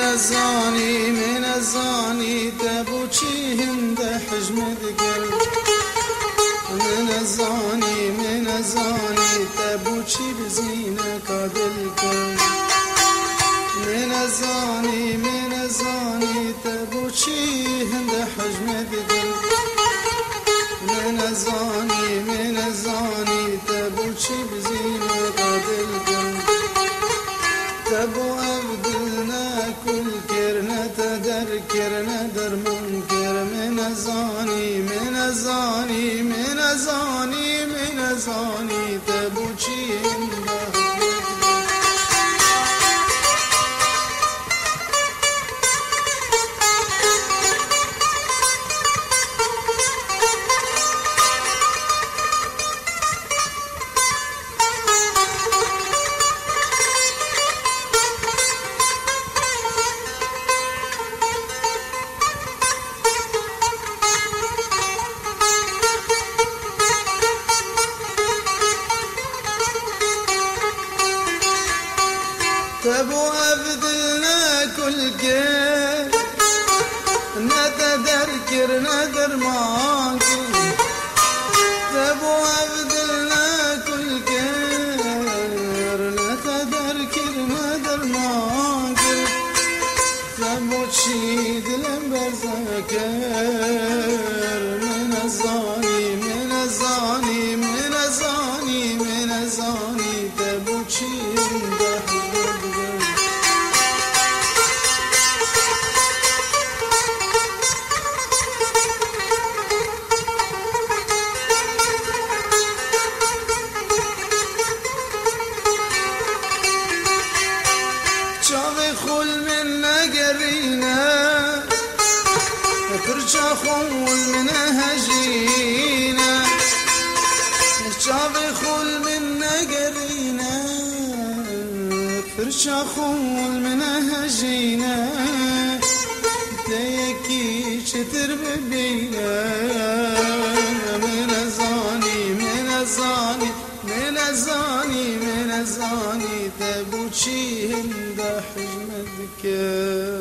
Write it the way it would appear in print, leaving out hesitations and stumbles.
من الزاني تبوشي هند حجمد قلب من الزاني تبوشي بزينة كادل قلب من الزاني تبوشي هند حجمد قلب من الزاني تبوشي بزينة كادل قلب تبو أبدلنا كل كرنا تذكرنا در منكر من الزاني تبوشي تبو أبدلنا كل كير نتذكر ندر ماكر تبو أبدلنا كل كير نتذكر ندر ماكر تبو تشيد لمبر ذكر من الزاني تبو تشيد شافي خول من نقرينا فرشا خول من هجينا شافي خول من نقرينا فرشا خول من هجينا تيكي شتر ببينا من الزاني تبوشي هند حجمد كير